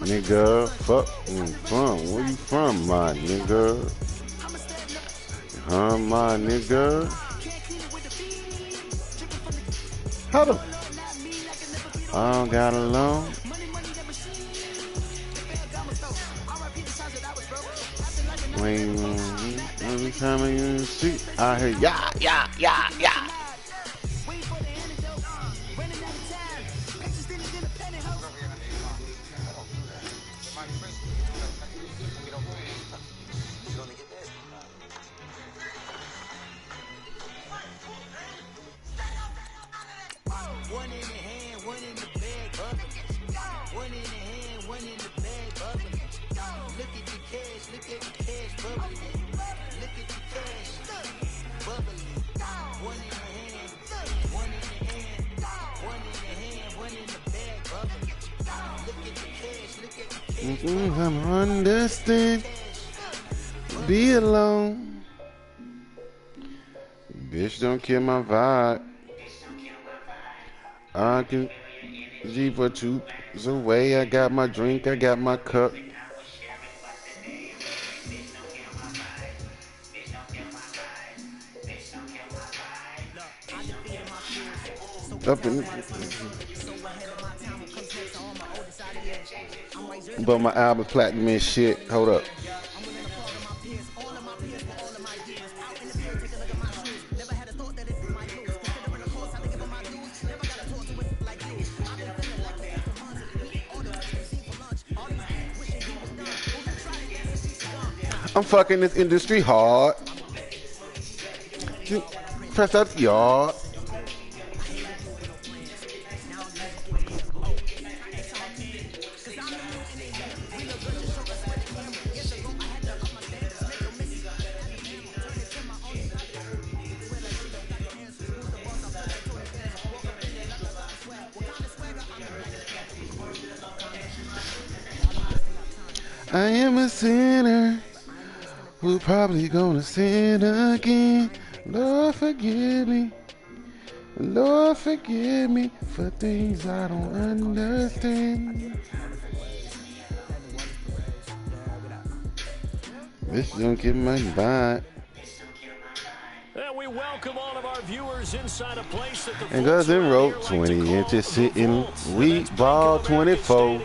nigga. Fuck from. Where you from, my nigga? My nigga. How the? I don't got alone. When every time you see, I hear yeah. One in the hand, one in the bag, bubbling. One in the hand, one in the bag, bubbling. Look at the cash, look at the cash, bubbling. Look at the cash, bubbling. One in the hand, one in the hand, one in the hand, one in the bag, bubbling. Look at the cash, look at the cash. I'm understand. Be alone. Bitch, don't kill my vibe. I can leave for 2 away. I got my drink, I got my cup. Up in, but my album's platinum and shit. Hold up. I'm fucking this industry hard. Press up the yard. I am a sinner. We're probably gonna sin again. Lord, forgive me. Lord, forgive me for things I don't understand. This don't get my vibe. And we welcome all of our viewers inside a place that the and Cousin wrote 20 inches sitting. We ball 24.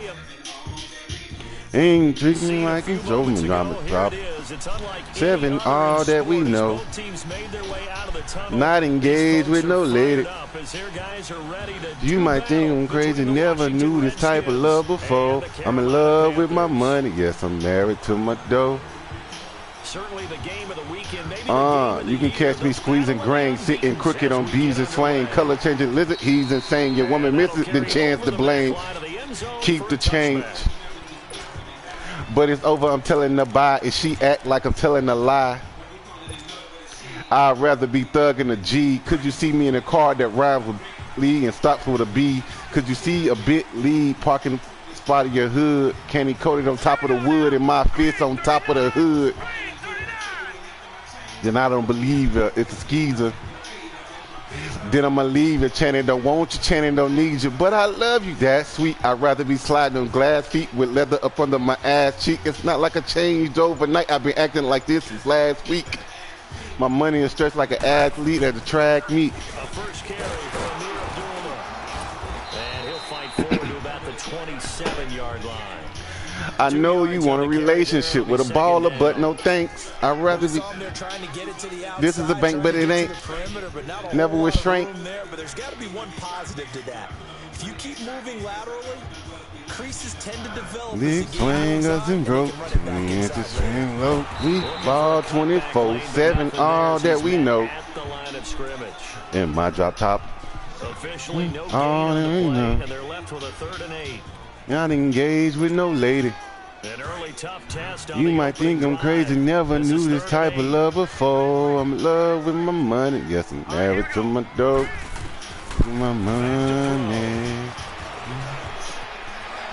Ain't treating like he's Jordan drop. 7, all that we know. Not engaged with no lady. You might think I'm crazy, never knew this type of love before. I'm in love with my money, yes, I'm married to my dough. Certainly the game of the weekend. You can catch me squeezing grain, sitting crooked on bees and swaying, color changing lizard. He's insane. Your woman misses the chance to blame. Keep the change. But it's over, I'm telling her bye. If she act like I'm telling a lie, I'd rather be thugging a G. Could you see me in a car that rhymes with Lee and stops with a B? Could you see a bit lead parking spot of your hood? Candy coated on top of the wood and my fist on top of the hood. Then I don't believe her, it's a skeezer. Then I'ma leave it. Channing don't want you, Channing don't need you. But I love you, that's sweet. I'd rather be sliding on glass feet with leather up under my ass cheek. It's not like I changed overnight. I've been acting like this since last week. My money is stretched like an athlete at the track meet. A first carry for Amir Abdullah. And he'll fight forward to about the 27-yard line. I know you want a relationship with a baller, but no thanks. I'd rather be. This is a bank, but it ain't. Never with strength. But there's got to be one positive to that. If you keep moving laterally, creases tend to develop. Big swingers and broke. Swing low. We ball 24/7. All that we know. At the line of scrimmage. And my drop top. Officially no gain All on that the we play, know. and they're left with a 3rd and 8. Not engaged with no lady. An early tough test on You the might think I'm opening crazy, drive. never This knew is this 3rd type and of 8. love before. I'm in love with my money, yes, I'm married to my dough. My money.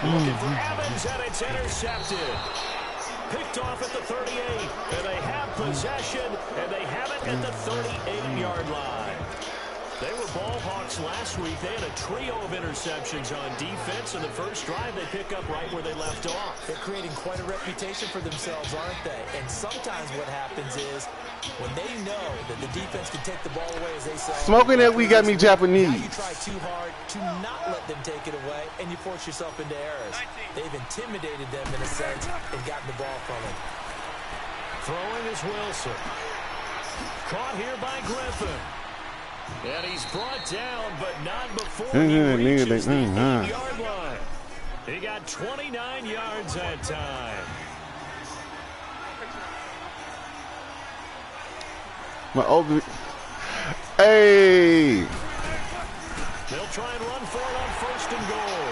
Looking for Evans, and it's intercepted. Picked off at the 38, and they have possession, and they have it at the 38-yard line. They were ball hawks last week. They had a trio of interceptions on defense. In the first drive, they pick up right where they left off. They're creating quite a reputation for themselves, aren't they? And sometimes what happens is when they know that the defense can take the ball away, as they say. Smoking that we got me Japanese. Now you try too hard to not let them take it away, and you force yourself into errors. They've intimidated them in a sense and gotten the ball from them. Throwing is Wilson. Caught here by Griffin. And he's brought down, but not before he reaches the 8-yard line. He got 29 yards that time. Hey! They'll try and run for it on 1st and goal.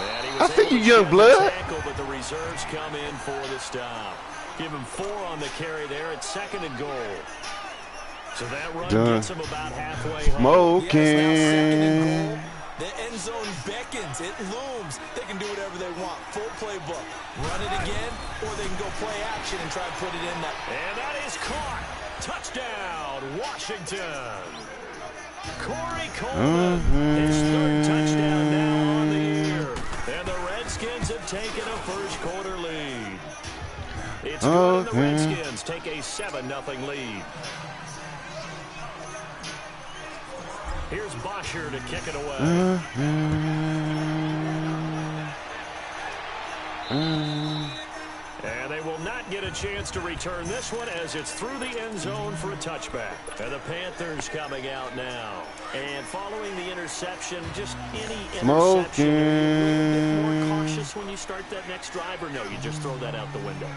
And he I was see you, able to young shed blood. the tackle, but the reserves come in for the stop. Give him 4 on the carry there at 2nd and goal. So that run gets him about halfway home. Yes, now 2nd and goal. The end zone beckons. It looms. They can do whatever they want. Full playbook. Run it again, or they can go play action and try to put it in that. And that is caught. Touchdown, Washington. Corey Coleman, his 3rd touchdown now on the year. And the Redskins have taken a first-quarter lead. It's good, and the Redskins take a 7-0 lead. Here's Bosher to kick it away. And they will not get a chance to return this one as it's through the end zone for a touchback. And the Panthers coming out now. And following the interception, just any interception, are you a bit more cautious when you start that next drive, or no, you just throw that out the window?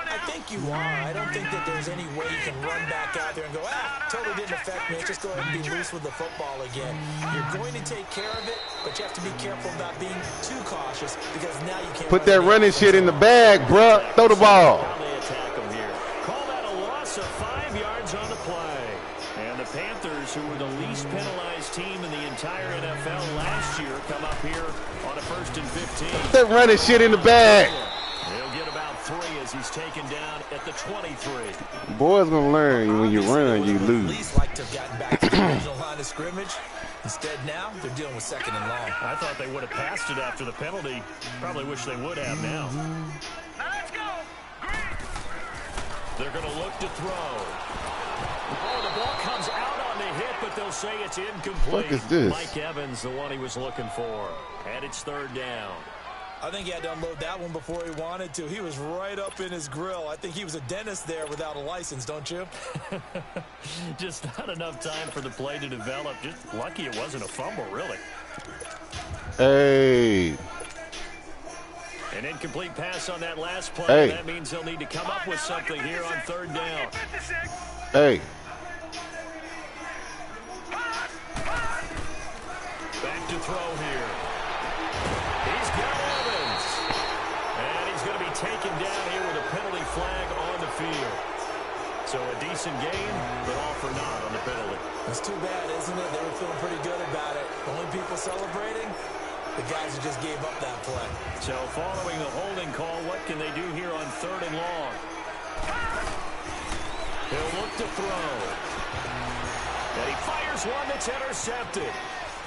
I think you are. I don't think that there's any way you can run back out there and go, totally didn't affect me. Just go ahead and be loose with the football again. You're going to take care of it, but you have to be careful about being too cautious because now you can't put that running shit in the bag, bruh. Throw the ball. How they attack them here. Call that a loss of 5 yards on the play. And the Panthers, who were the least penalized team in the entire NFL last year, come up here on a 1st and 15. Put that running shit in the bag. He'll get about 3 as he's taken down at the 23. Boys gonna learn when you run, you At lose. least like to have gotten back to the original line of scrimmage. Instead now, they're dealing with 2nd and long. I thought they would have passed it after the penalty. Probably wish they would have now. They're going to look to throw. Oh, the ball comes out on the hit, but they'll say it's incomplete. What is this? Mike Evans, the one he was looking for. And it's 3rd down. I think he had to unload that one before he wanted to. He was right up in his grill. I think he was a dentist there without a license, don't you? Just not enough time for the play to develop. Just lucky it wasn't a fumble, really. Hey. An incomplete pass on that last play. Hey. That means they'll need to come up with something here on 3rd down. Hey. Back to throw here. He's got Evans. And he's going to be taken down here with a penalty flag on the field. So a decent gain, but all for naught on the penalty. It's too bad, isn't it? They were feeling pretty good about it. The only people celebrating, the guys who just gave up that play. So following the holding call, what can they do here on 3rd and long? He'll look to throw. And he fires one that's intercepted.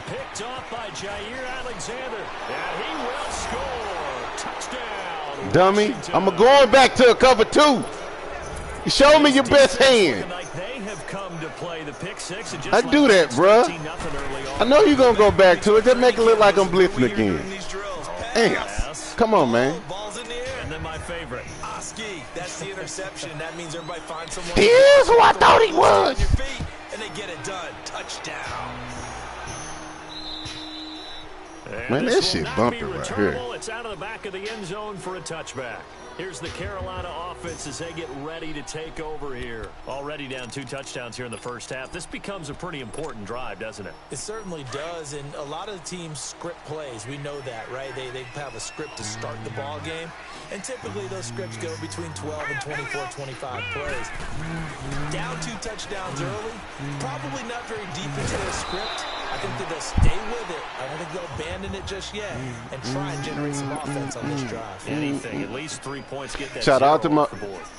Picked off by Jair Alexander. And he will score. Touchdown. Dummy. Washington. I'm going back to a cover 2. Show me your best hand. Like they have come to play the pick six and just I do that, bruh. 13-0 early on. I know you're going to go back to it. Just make it look like I'm blitzing again. Damn. Pass. Come on, man. Ball's in the air. And then my favorite. Oski, that's the interception. That means everybody finds someone. He is who I thought he was. On your feet, and they get it done. Touchdown. And Man, this that will shit not bumping be right returnable. here. It's out of the back of the end zone for a touchback. Here's the Carolina offense as they get ready to take over here. Already down 2 touchdowns here in the first half. This becomes a pretty important drive, doesn't it? It certainly does, and a lot of the teams script plays. We know that, right? They have a script to start the ball game, and typically those scripts go between 12 and 24, 25 plays. Down 2 touchdowns early, probably not very deep into their script. I think that they'll stay with it. I don't think they'll abandon it just yet and try and generate some offense on this drive. Anything, at least 3 points get that. Shout out to my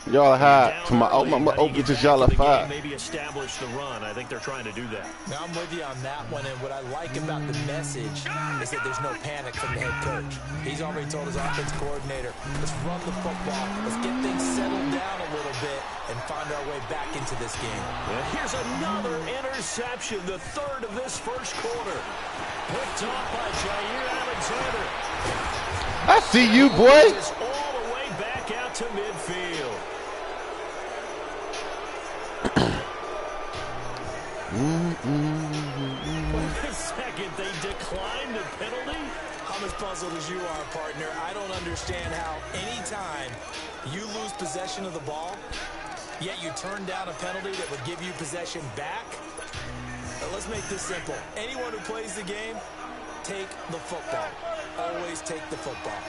y'all are high. To my open to y'all are five. Maybe establish the run. I think they're trying to do that. Now I'm with you on that one, and what I like about the message is that there's no panic from the head coach. He's already told his offense coordinator, let's run the football, let's get things settled down a little bit and find our way back into this game. And here's another interception, the third of this first quarter. Picked off by Jair Alexander. I see you, boy. It's all the way back out to midfield. Wait a second, they declined the penalty? I'm as puzzled as you are, partner. I don't understand how anytime you lose possession of the ball, yet you turn down a penalty that would give you possession back. Now let's make this simple. Anyone who plays the game, take the football. Always take the football.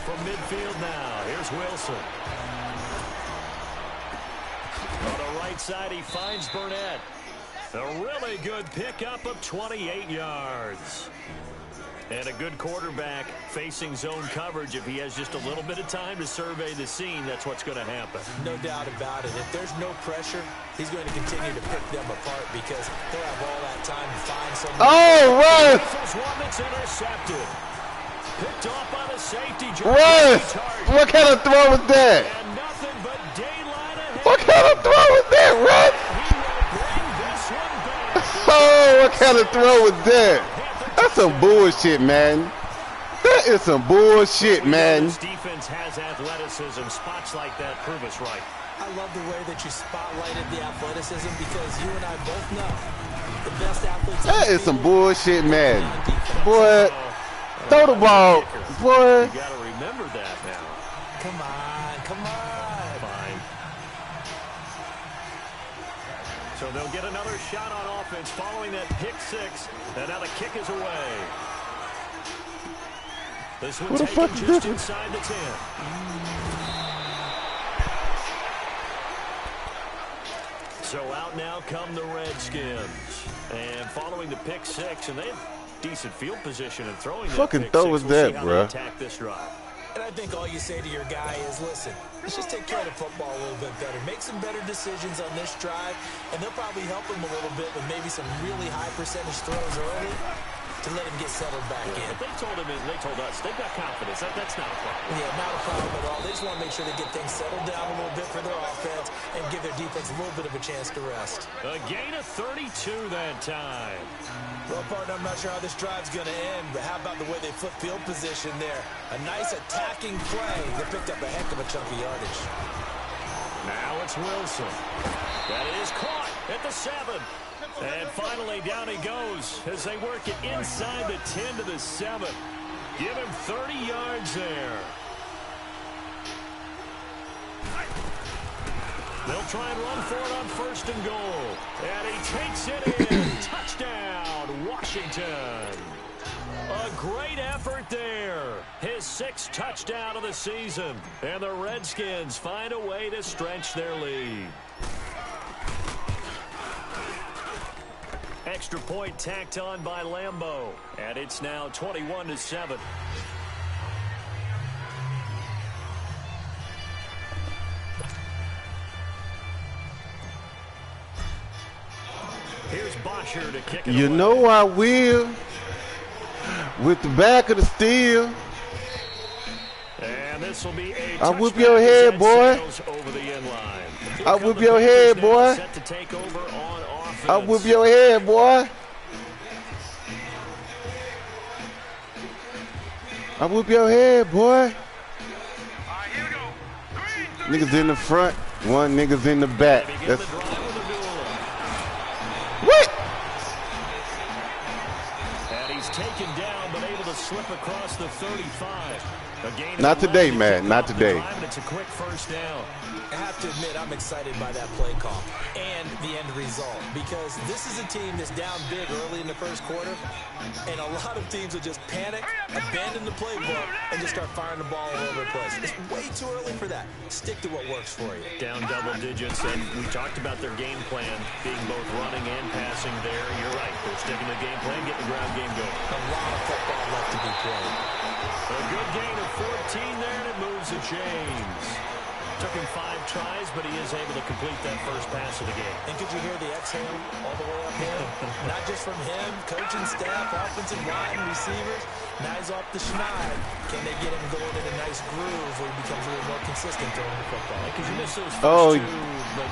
From midfield now, here's Wilson. On the right side, he finds Burnett. A really good pickup of 28 yards. And a good quarterback facing zone coverage. If he has just a little bit of time to survey the scene, that's what's going to happen. No doubt about it. If there's no pressure, he's going to continue to pick them apart because they'll have all that time to find someone. Oh, run! This is one that's intercepted. Picked off by the safety. Run! What kind of throw was that? And nothing but daylight ahead. What kind of throw was that? Run! He will bring this one back. Oh, what kind of throw was that? That's some bullshit, man. That is some bullshit, man. This defense has athleticism. Spots like that prove us right. I love the way that you spotlighted the athleticism because you and I both know the best athletes. That is some bullshit, man. Boy, throw the ball. Boy. You got to remember that now. Come on, come on. Fine. So they'll get another shot on offense following that pick six. And now the kick is away. This one taken just inside the 10. So out now come the Redskins. And following the pick six, and they have decent field position and throwing that fucking pick throw six. was We'll see that, how bro? they attack this drive. And I think all you say to your guy is, listen, let's just take care of the football a little bit better. Make some better decisions on this drive, and they'll probably help him a little bit with maybe some really high percentage throws early to let him get settled back in. But they told him, and they told us, they've got confidence. That's not a problem. Yeah, not a problem at all. They just want to make sure they get things settled down a little bit for their offense and give their defense a little bit of a chance to rest. A gain of 32 that time. Well, partner, I'm not sure how this drive's going to end, but how about the way they flip field position there? A nice attacking play that picked up a heck of a chunk of yardage. Now it's Wilson. That is caught at the 7. And finally, down he goes as they work it inside the 10 to the 7. Give him 30 yards there. They'll try and run for it on 1st and goal. And he takes it in. Touchdown, Washington. A great effort there. His 6th touchdown of the season. And the Redskins find a way to stretch their lead. Extra point tacked on by Lambeau. And it's now 21-7. Here's Bosher to kick it You away. know I will. With the back of the steel. And this will be a I whip touchback your head, as boy. that sails over the end line. Here I come whip the your Panthers head, now, boy. set to take over on offense. I whip your head, boy. I whip your head, boy. Niggas in the front, one niggas in the back. Begin That's the drive with a duel. what? And he's taken down, but able to slip across the 35. Not today, man. Not today. It's a quick first down. I have to admit, I'm excited by that play call and the end result, because this is a team that's down big early in the first quarter, and a lot of teams will just panic, abandon the playbook, and just start firing the ball all over the place. It's way too early for that. Stick to what works for you. Down double digits, and we talked about their game plan being both running and passing there. You're right. They're sticking to the game plan, getting the ground game going. A lot of football left to be played. A good gain of 14 there, and it moves to James. Took him 5 tries, but he is able to complete that first pass of the game. And could you hear the exhale all the way up here? Not just from him, coaching staff, offensive line, receivers. Now he's off the schneid. Can they get him going in a nice groove where he becomes a little more consistent throwing the football? Because you missed those first 2, but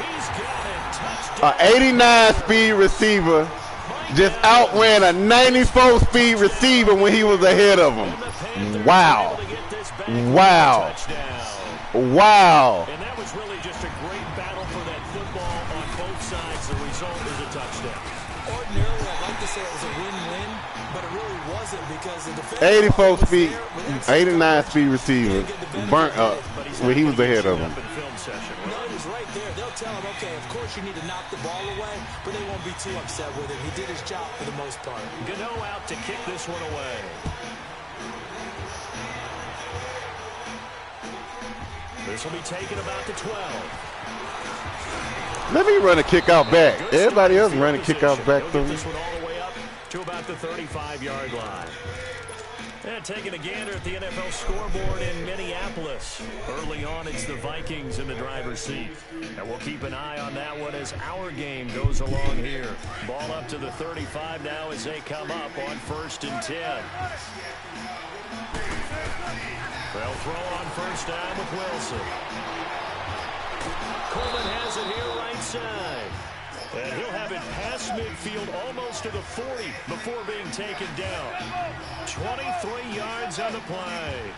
he's got it. Touchdown. A 89 speed receiver just outran a 94 speed receiver when he was ahead of him. Wow. Wow. Wow. And that was really just a great battle for that football on both sides. The result is a touchdown. Ordinarily, I'd like to say it was a win-win, but it really wasn't, because the defense 84 speed, 89 speed receiver burnt up when he was ahead of him. No, he was right there. They'll tell him, okay, of course you need to knock the ball away, but they won't be too upset with it. He did his job for the most part. Gano out to kick this one away. This will be taken about the 12. Let me run a kick out back. Everybody else run a kick out back through. This one all the way up to about the 35-yard line. And taking a gander at the NFL scoreboard in Minneapolis. Early on, it's the Vikings in the driver's seat. And we'll keep an eye on that one as our game goes along here. Ball up to the 35 now as they come up on 1st and 10. They'll throw on first down with Wilson. Coleman has it here right side. And he'll have it past midfield almost to the 40 before being taken down. 23 yards on the play.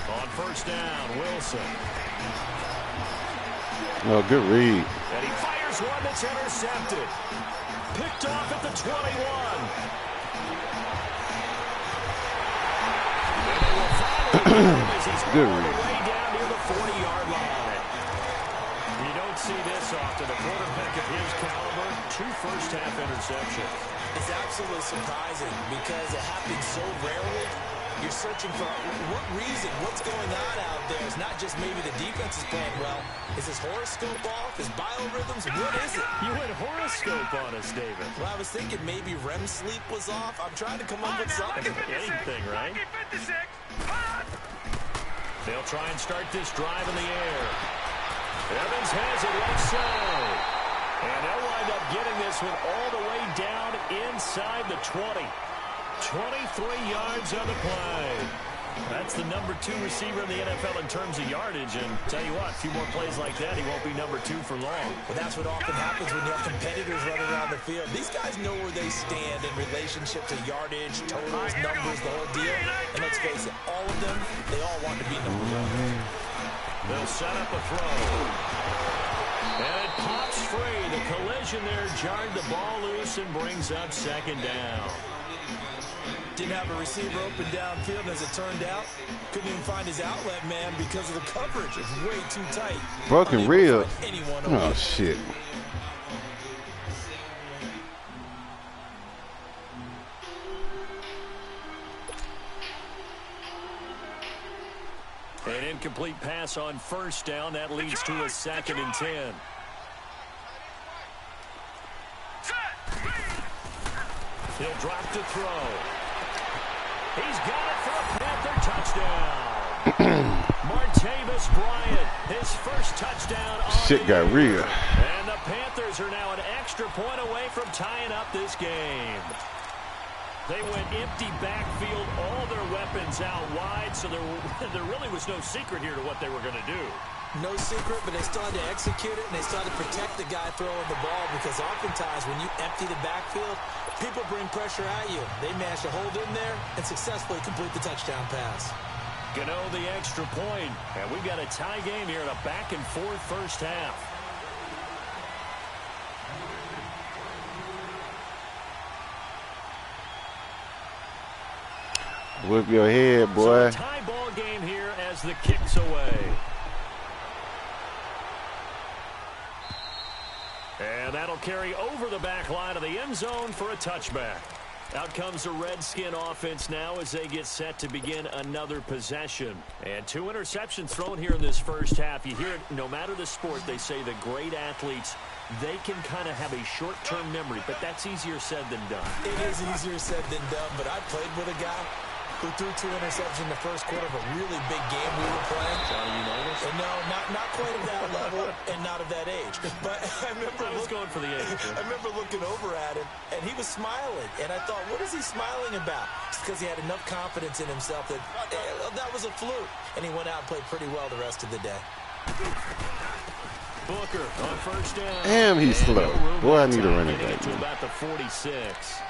On first down, Wilson. Oh, good read. And he fires one that's intercepted. Picked off at the 21. Good read. Way down near the 40-yard line. You don't see this often. A quarterback of his caliber, 2 first-half interceptions. It's absolutely surprising because it happens so rarely. You're searching for what reason, what's going on out there. It's not just maybe the defense is playing well. Is his horoscope off? His biorhythms? What is it? You went horoscope on us, David. Well, I was thinking maybe REM sleep was off. I'm trying to come up with something. Anything, right? They'll try and start this drive in the air. Evans has it right side. And they'll wind up getting this one all the way down inside the 20. 23 yards on the play. That's the number 2 receiver in the NFL in terms of yardage. And tell you what, a few more plays like that, he won't be number 2 for long. Well, that's what often happens when you have competitors running around the field. These guys know where they stand in relationship to yardage, totals, numbers, the whole deal. And let's face it, all of them, they all want to be number 1. They'll set up a throw. And it pops free. The collision there jarred the ball loose and brings up 2nd down. Didn't have a receiver open downfield, and as it turned out, couldn't even find his outlet man because of the coverage. It's way too tight. Broken rib. Oh, shit. An incomplete pass on first down. That leads to a 2nd and 10. He'll drop to throw. He's got it for a Panther touchdown. Martavis Bryant, his first touchdown on Shit got real. And the Panthers are now an extra point away from tying up this game. They went empty backfield, all their weapons out wide, so there really was no secret here to what they were going to do. No secret, but they still had to execute it, and they still had to protect the guy throwing the ball, because oftentimes when you empty the backfield, people bring pressure at you. They managed to hold in there and successfully complete the touchdown pass. Gano the extra point, and we've got a tie game here in a back-and-forth first half. Whip your head, So boy. a tie ball game here as the kick's away. And that'll carry over the back line of the end zone for a touchback. Out comes the Redskin offense now as they get set to begin another possession. And 2 interceptions thrown here in this first half. You hear it, no matter the sport, they say the great athletes, they can kind of have a short-term memory, but that's easier said than done. It is easier said than done, but I played with a guy who threw 2 interceptions in the first quarter of a really big game we were playing. Johnny Unitas? And no, not quite at that level and not at that age. But I remember I was going for the age. I remember looking over at him, and he was smiling. And I thought, what is he smiling about? It's because he had enough confidence in himself that that was a fluke. And he went out and played pretty well the rest of the day. Booker on first down. Damn, he's slow. Boy, I need a running Getting back. it to about the 46.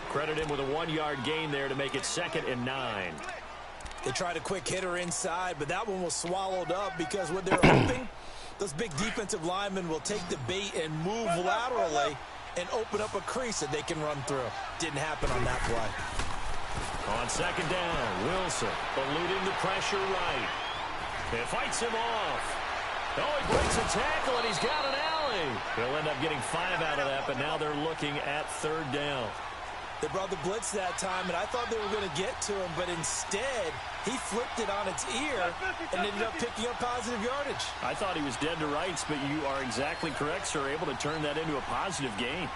Credit him with a 1-yard gain there to make it 2nd and 9. They tried a quick hitter inside, but that one was swallowed up because what they're hoping, those big defensive linemen will take the bait and move laterally and open up a crease that they can run through. Didn't happen on that play. On 2nd down, Wilson eluding the pressure right. It fights him off. Oh, he breaks a tackle, and he's got an alley. He'll end up getting 5 out of that, but now they're looking at 3rd down. They brought the blitz that time, and I thought they were going to get to him, but instead, he flipped it on its ear and ended up picking up positive yardage. I thought he was dead to rights, but you are exactly correct, sir, able to turn that into a positive gain.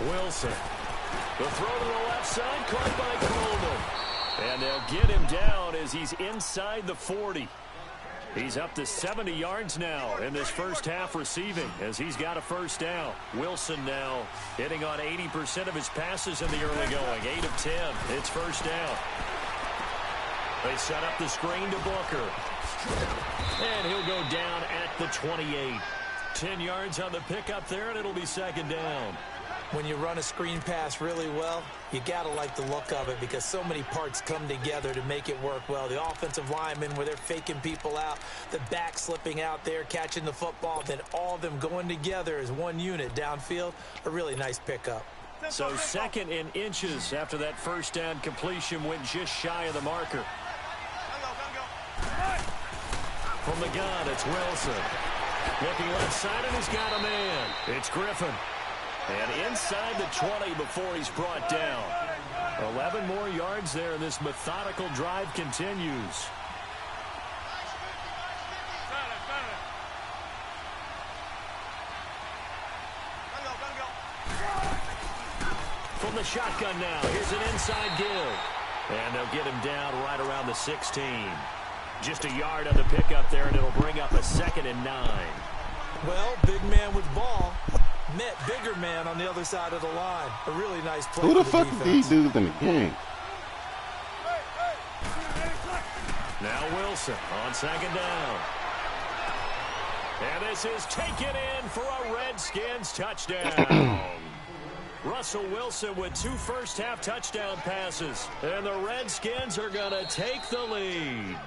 Wilson. The throw to the left side, caught by Coleman. And they'll get him down as he's inside the 40. He's up to 70 yards now in this first half receiving as he's got a first down. Wilson now hitting on 80% of his passes in the early going. 8 of 10. It's first down. They set up the screen to Booker. And he'll go down at the 28. 10 yards on the pickup there, and it'll be 2nd down. When you run a screen pass really well, you got to like the look of it because so many parts come together to make it work well. The offensive linemen where they're faking people out, the back slipping out there, catching the football, then all of them going together as one unit downfield. A really nice pickup. So 2nd and inches after that first down completion went just shy of the marker. From the gun, it's Wilson. Looking left side, and he's got a man. It's Griffin. And inside the 20 before he's brought down. 11 more yards there, and this methodical drive continues. From the shotgun now, here's an inside give. And they'll get him down right around the 16. Just a yard on the pickup there, and it'll bring up a 2nd and 9. Well, big man with ball met bigger man on the other side of the line. A really nice play. Who the for fuck defense. is these dudes in the game? Now Wilson on 2nd down. And this is taken in for a Redskins touchdown. Russell Wilson with 2 first-half touchdown passes. And the Redskins are going to take the lead.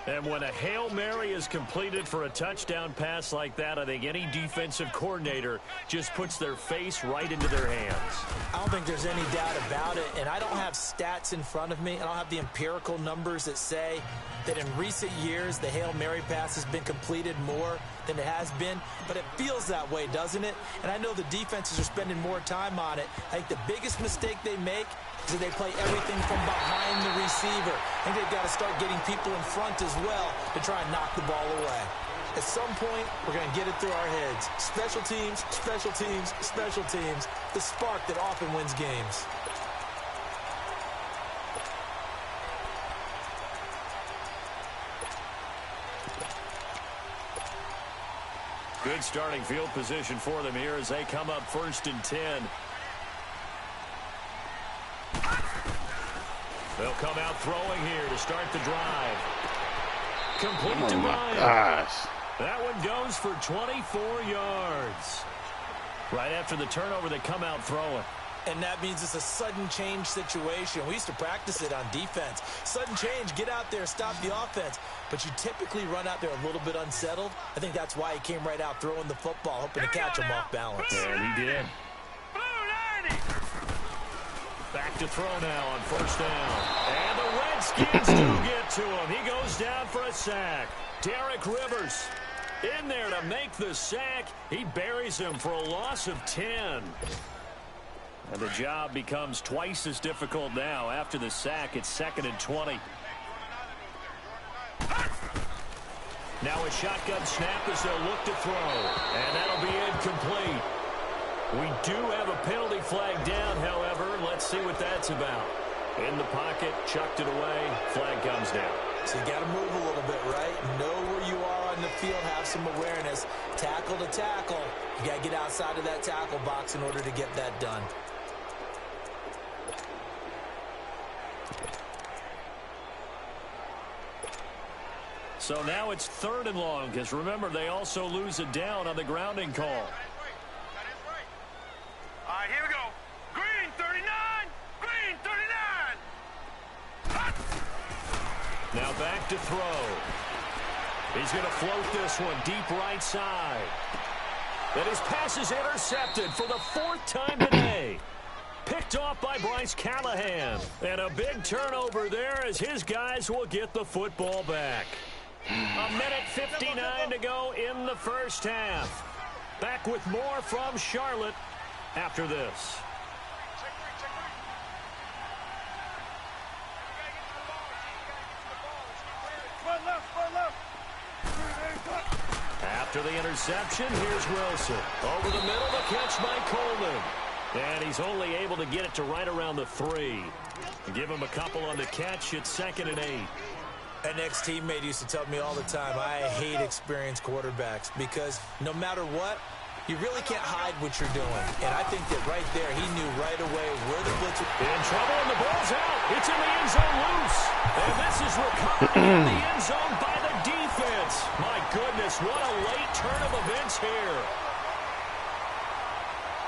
And when a Hail Mary is completed for a touchdown pass like that, I think any defensive coordinator just puts their face right into their hands. I don't think there's any doubt about it, and I don't have stats in front of me. I don't have the empirical numbers that say that in recent years the Hail Mary pass has been completed more than it has been, but it feels that way, doesn't it? And I know the defenses are spending more time on it. I think the biggest mistake they make is that they play everything from behind the receiver. I think they've got to start getting people in front as well to try and knock the ball away. At some point, we're going to get it through our heads. Special teams, special teams, special teams. The spark that often wins games. Good starting field position for them here as they come up 1st and 10. They'll come out throwing here to start the drive. Complete to Oh my Bryant. gosh. That one goes for 24 yards. Right after the turnover, they come out throwing. And that means it's a sudden change situation. We used to practice it on defense. Sudden change, get out there, stop the offense. But you typically run out there a little bit unsettled. I think that's why he came right out throwing the football, hoping to catch him off balance. And he did. Back to throw now on first down. And the Redskins do get to him. He goes down for a sack. Derek Rivers in there to make the sack. He buries him for a loss of 10. And the job becomes twice as difficult now. After the sack, it's 2nd and 20. Now a shotgun snap as they'll look to throw. And that'll be incomplete. We do have a penalty flag down, however. Let's see what that's about. In the pocket, chucked it away. Flag comes down. So you got to move a little bit, right? Know where you are on the field, have some awareness. Tackle to tackle. You got to get outside of that tackle box in order to get that done. So now it's 3rd and long, because remember, they also lose it down on the grounding call. All right, here we go. Green 39. Green 39. Now back to throw. He's going to float this one deep right side. And his pass is intercepted for the 4th time today. Picked off by Bryce Callahan. And a big turnover there as his guys will get the football back. A minute 59 to go in the first half. Back with more from Charlotte after this. After the interception, here's Wilson. Over the middle, the catch by Coleman. And he's only able to get it to right around the 3. Give him a couple on the catch. It's 2nd and 8. An ex-teammate used to tell me all the time, I hate experienced quarterbacks because no matter what, you really can't hide what you're doing. And I think that right there, he knew right away where the blitz was. In trouble, and the ball's out. It's in the end zone loose. And this is recovered in the end zone by the defense. My goodness, what a late turn of events here.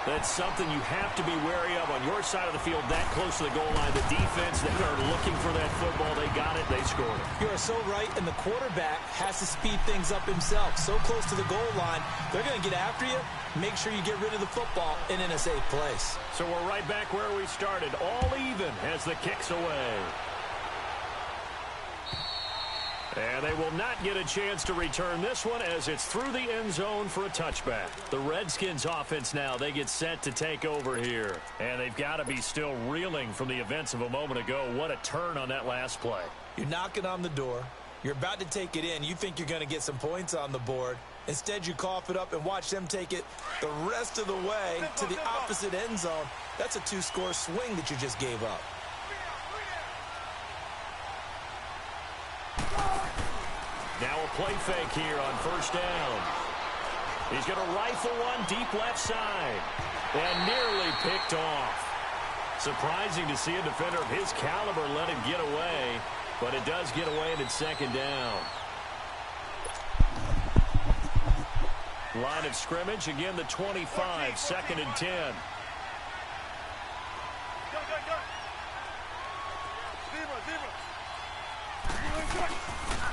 That's something you have to be wary of on your side of the field, that close to the goal line. The defense, they are looking for that football. They got it. They scored it. You are so right, and the quarterback has to speed things up himself. So close to the goal line, they're going to get after you. Make sure you get rid of the football and in a safe place. So we're right back where we started, all even as the kick's away. And they will not get a chance to return this one as it's through the end zone for a touchback. The Redskins offense now, they get set to take over here. And they've got to be still reeling from the events of a moment ago. What a turn on that last play. You're knocking on the door. You're about to take it in. You think you're going to get some points on the board. Instead, you cough it up and watch them take it the rest of the way to the opposite end zone. That's a 2-score swing that you just gave up. Now a play fake here on first down. He's going to rifle one deep left side. And nearly picked off. Surprising to see a defender of his caliber let him get away. But it does get away and it's 2nd down. Line of scrimmage, again the 25, 2nd and 10.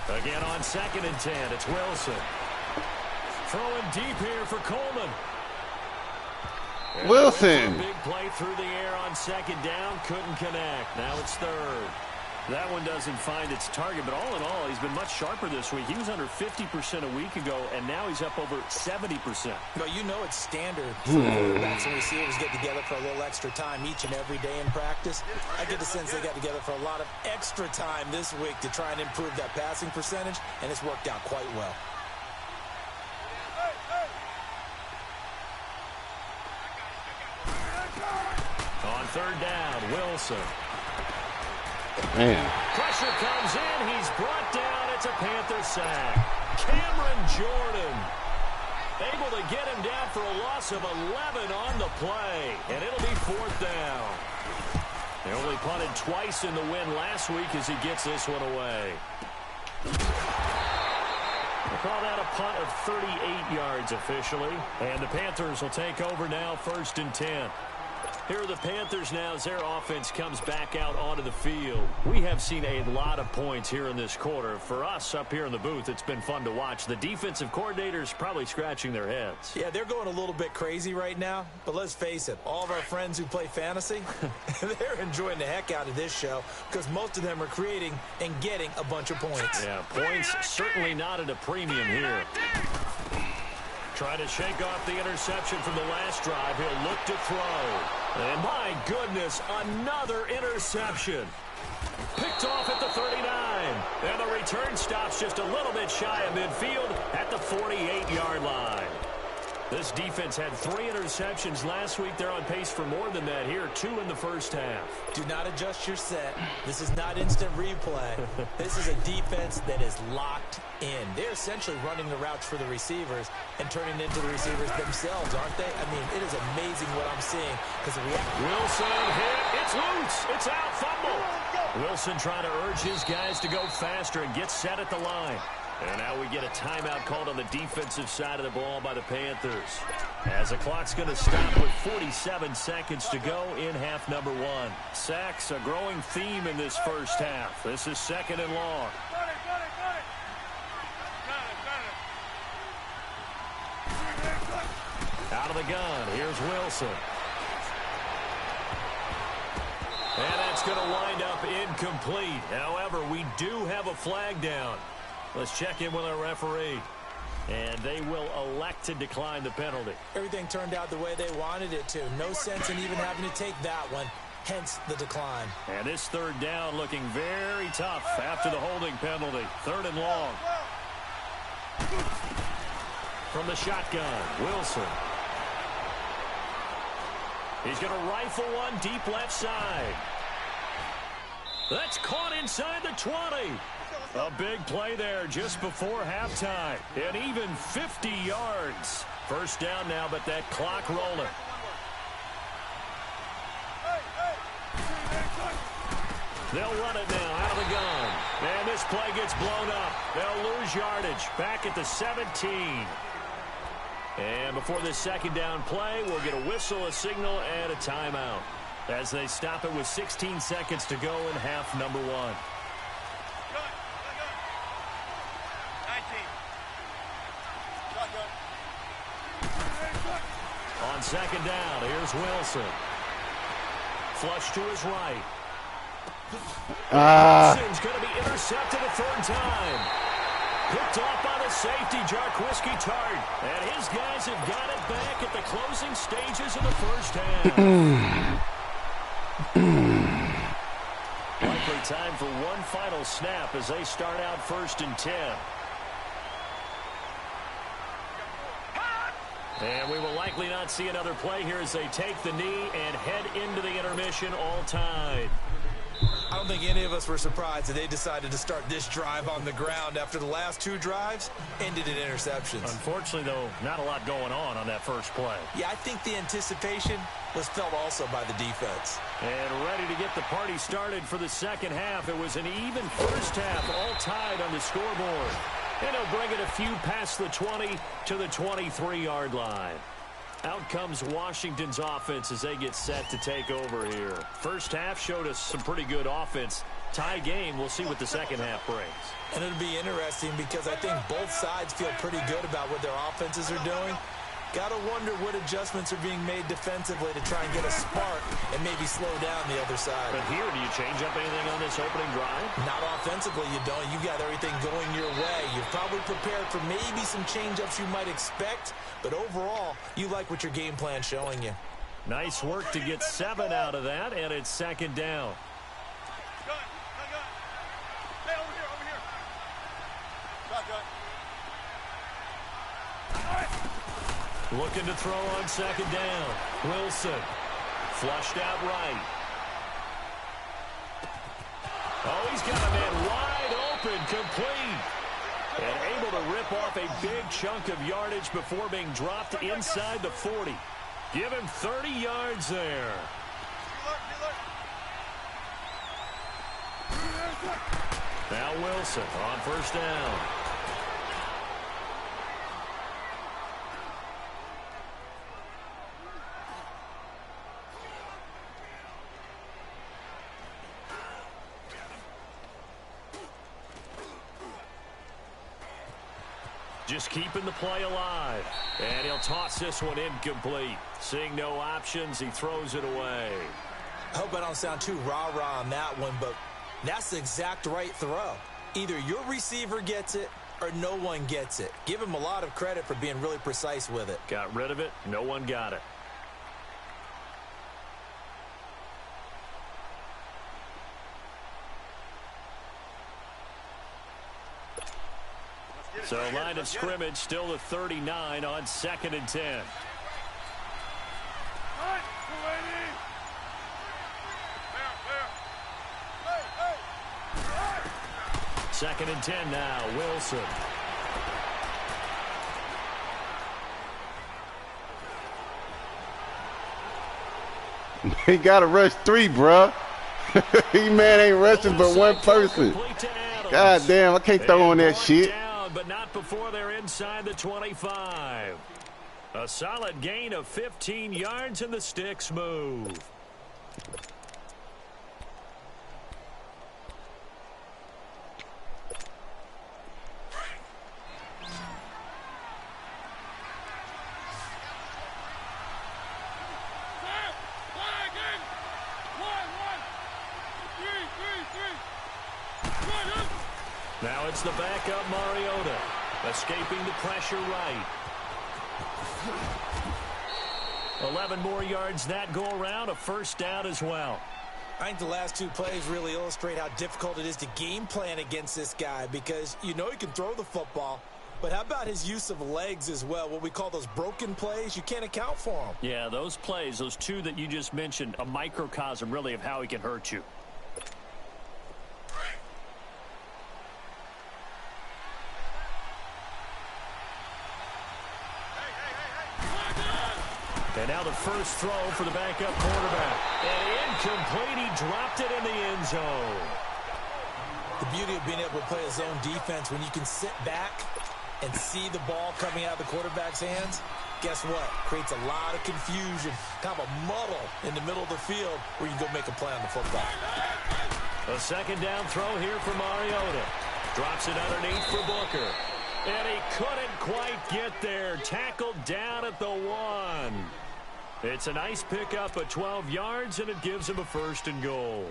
Again on 2nd and 10, it's Wilson. Throwing deep here for Coleman. And Wilson. Big play through the air on 2nd down, couldn't connect. Now it's 3rd. That one doesn't find its target, but all in all, he's been much sharper this week. He was under 50% a week ago, and now he's up over 70%. Well, you know it's standard for quarterbacks and receivers get together for a little extra time each and every day in practice. I get the sense they got together for a lot of extra time this week to try and improve that passing percentage, and it's worked out quite well. On 3rd down, Wilson. Man. Pressure comes in. He's brought down. It's a Panther sack. Cameron Jordan able to get him down for a loss of 11 on the play. And it'll be 4th down. They only punted twice in the win last week as he gets this one away. We'll call that a punt of 38 yards officially. And the Panthers will take over now 1st and 10. Here are the Panthers now as their offense comes back out onto the field. We have seen a lot of points here in this quarter. For us up here in the booth, it's been fun to watch. The defensive coordinators probably scratching their heads. Yeah, they're going a little bit crazy right now, but let's face it, all of our friends who play fantasy, they're enjoying the heck out of this show because most of them are creating and getting a bunch of points. Yeah, points certainly not at a premium here. Trying to shake off the interception from the last drive. He'll look to throw. And my goodness, another interception. Picked off at the 39. And the return stops just a little bit shy of midfield at the 48-yard line. This defense had 3 interceptions last week. They're on pace for more than that here, 2 in the first half. Do not adjust your set. This is not instant replay. This is a defense that is locked in. They're essentially running the routes for the receivers and turning into the receivers themselves, aren't they? I mean, it is amazing what I'm seeing. Wilson hit. It's loose. It's out. Fumble. Wilson trying to urge his guys to go faster and get set at the line. And now we get a timeout called on the defensive side of the ball by the Panthers. As the clock's going to stop with 47 seconds to go in half number 1. Sacks, a growing theme in this first half. This is 2nd and long. Out of the gun, here's Wilson. And that's going to wind up incomplete. However, we do have a flag down. Let's check in with our referee. And they will elect to decline the penalty. Everything turned out the way they wanted it to. No sense in even having to take that one. Hence the decline. And this 3rd down looking very tough after the holding penalty. 3rd and long. From the shotgun, Wilson. He's going to rifle one deep left side. That's caught inside the 20. A big play there just before halftime. And even 50 yards. First down now, but that clock rolling. They'll run it now out of the gun. And this play gets blown up. They'll lose yardage back at the 17. And before this 2nd down play, we'll get a whistle, a signal, and a timeout as they stop it with 16 seconds to go in half number 1. On 2nd down, here's Wilson. Flush to his right. Wilson's going to be intercepted a 3rd time. Picked off by the safety, Jarquiski Tart. And his guys have got it back at the closing stages of the first half. Likely time for one final snap as they start out 1st and 10. And we will likely not see another play here as they take the knee and head into the intermission all tied. I don't think any of us were surprised that they decided to start this drive on the ground after the last 2 drives ended in interceptions. Unfortunately, though, not a lot going on that first play. Yeah, I think the anticipation was felt also by the defense. And ready to get the party started for the 2nd half. It was an even first half, all tied on the scoreboard. And he'll bring it a few past the 20 to the 23-yard line. Out comes Washington's offense as they get set to take over here. First half showed us some pretty good offense. Tie game, we'll see what the 2nd half brings. And it'll be interesting because I think both sides feel pretty good about what their offenses are doing. Got to wonder what adjustments are being made defensively to try and get a spark and maybe slow down the other side. But here, do you change up anything on this opening drive? Not offensively, you don't. You got everything going your way. You're probably prepared for maybe some change-ups you might expect, but overall, you like what your game plan's showing you. Nice work to get 7 out of that, and it's 2nd down. Hey, over here. Shotgun. Looking to throw on 2nd down. Wilson. Flushed out right. Oh, he's got a man wide open, complete. And able to rip off a big chunk of yardage before being dropped inside the 40. Give him 30 yards there. Now Wilson on 1st down. Just keeping the play alive. And he'll toss this one incomplete. Seeing no options, he throws it away. I hope I don't sound too rah-rah on that one, but that's the exact right throw. Either your receiver gets it or no one gets it. Give him a lot of credit for being really precise with it. Got rid of it. No one got it. So line of scrimmage still the 39 on 2nd and 10. Second and 10 now, Wilson. He got to rush 3, bruh. He man ain't rushing but one person. God damn, I can't throw on that shit. Down, but not before they're inside the 25. A solid gain of 15 yards and the sticks move. Now it's the backup Mariota, escaping the pressure right. 11 more yards that go around, a first down as well. I think the last 2 plays really illustrate how difficult it is to game plan against this guy because you know he can throw the football, but how about his use of legs as well, what we call those broken plays? You can't account for them. Yeah, those plays, those 2 that you just mentioned, a microcosm really of how he can hurt you. And now the first throw for the backup quarterback. And incomplete. He dropped it in the end zone. The beauty of being able to play a zone defense when you can sit back and see the ball coming out of the quarterback's hands, guess what? Creates a lot of confusion, kind of a muddle in the middle of the field where you can go make a play on the football. A second down throw here for Mariota. Drops it underneath for Booker. And he couldn't quite get there. Tackled down at the 1. It's a nice pickup of 12 yards, and it gives him a first and goal.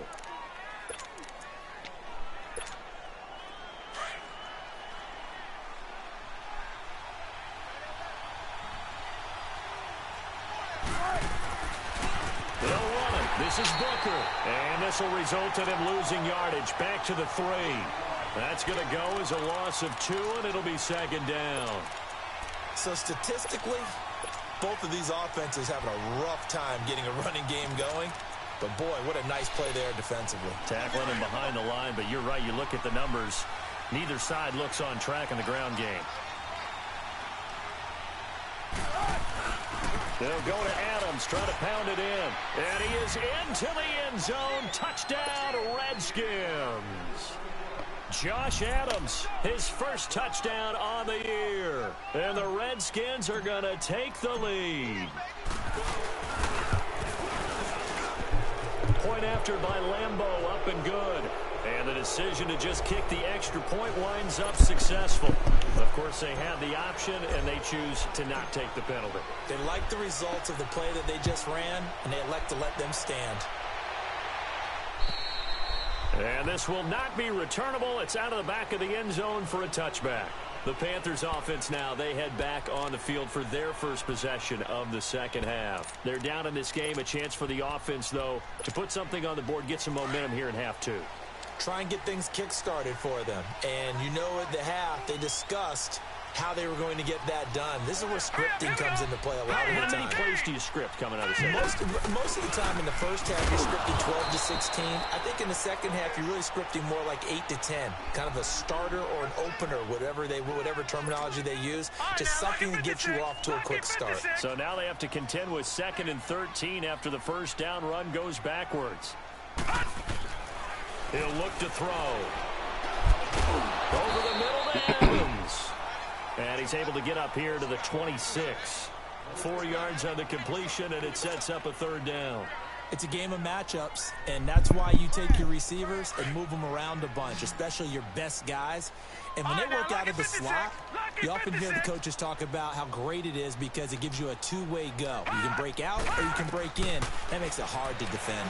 They'll run it. This is Booker. And this will result in him losing yardage. Back to the 3. That's going to go as a loss of 2, and it'll be second down. So statistically, both of these offenses having a rough time getting a running game going. But, boy, what a nice play there defensively. Tackling him behind the line, but you're right. You look at the numbers. Neither side looks on track in the ground game. They'll go to Adams, trying to pound it in. And he is into the end zone. Touchdown, Redskins. Josh Adams, his first touchdown on the year. And the Redskins are going to take the lead. Point after by Lambeau, up and good. And the decision to just kick the extra point winds up successful. Of course, they had the option, and they choose to not take the penalty. They like the results of the play that they just ran, and they elect to let them stand. And this will not be returnable. It's out of the back of the end zone for a touchback. The Panthers offense now, they head back on the field for their first possession of the second half. They're down in this game. A chance for the offense, though, to put something on the board, get some momentum here in half 2. Try and get things kick-started for them. And you know at the half, they discussed how they were going to get that done. This is where scripting comes into play a lot of the time. How many plays do you script coming out of the second? Most of the time in the first half, you're scripting 12 to 16. I think in the second half, you're really scripting more like 8 to 10. Kind of a starter or an opener, whatever terminology they use. Just something to get you off to a quick start. So now they have to contend with 2nd and 13 after the first down run goes backwards. He'll look to throw. Over the middle to Adams. And he's able to get up here to the 26. 4 yards on the completion, and it sets up a third down. It's a game of matchups, and that's why you take your receivers and move them around a bunch, especially your best guys. And when they work out of the slot, you often hear the coaches talk about how great it is because it gives you a two-way go. You can break out or you can break in. That makes it hard to defend.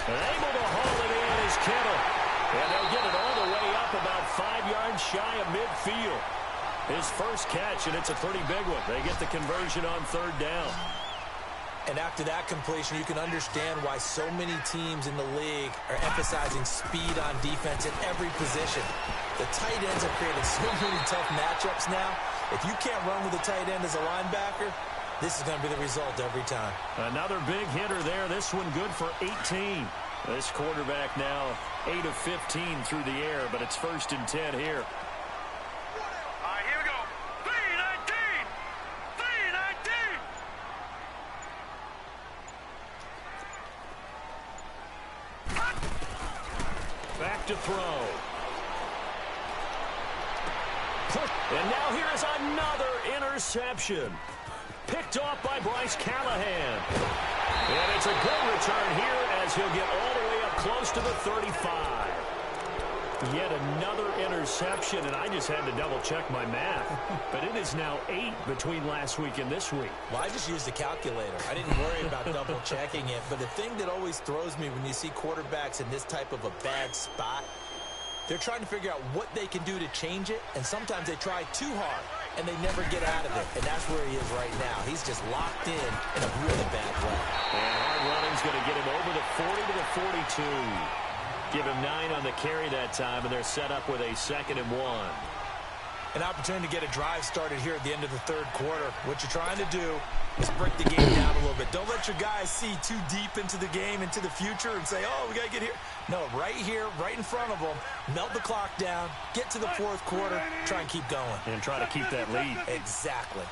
And able to haul it in is Kittle. And they'll get it all the way up about 5 yards shy of midfield. His first catch, and it's a pretty big one. They get the conversion on 3rd down. And after that completion, you can understand why so many teams in the league are emphasizing speed on defense in every position. The tight ends have created so many tough matchups now. If you can't run with a tight end as a linebacker, this is going to be the result every time. Another big hitter there. This one good for 18. This quarterback now 8 of 15 through the air, but it's 1st and 10 here. All right, here we go. 3-19. 3-19. Back to throw. And now here is another interception. Picked off by Bryce Callahan. And it's a good return here as he'll get all the way up close to the 35. Yet another interception, and I just had to double-check my math. But it is now 8 between last week and this week. Well, I just used the calculator. I didn't worry about double-checking it. But the thing that always throws me when you see quarterbacks in this type of a bad spot, they're trying to figure out what they can do to change it, and sometimes they try too hard, and they never get out of it. And that's where he is right now. He's just locked in a really bad way. And hard running's going to get him over the 40 to the 42. Give him 9 on the carry that time, and they're set up with a 2nd and 1. An opportunity to get a drive started here at the end of the 3rd quarter. What you're trying to do is break the game down a little bit. Don't let your guys see too deep into the game, into the future, and say, oh, we got to get here. No, right here, right in front of them, melt the clock down, get to the 4th quarter, try and keep going. And try to keep that lead. Exactly.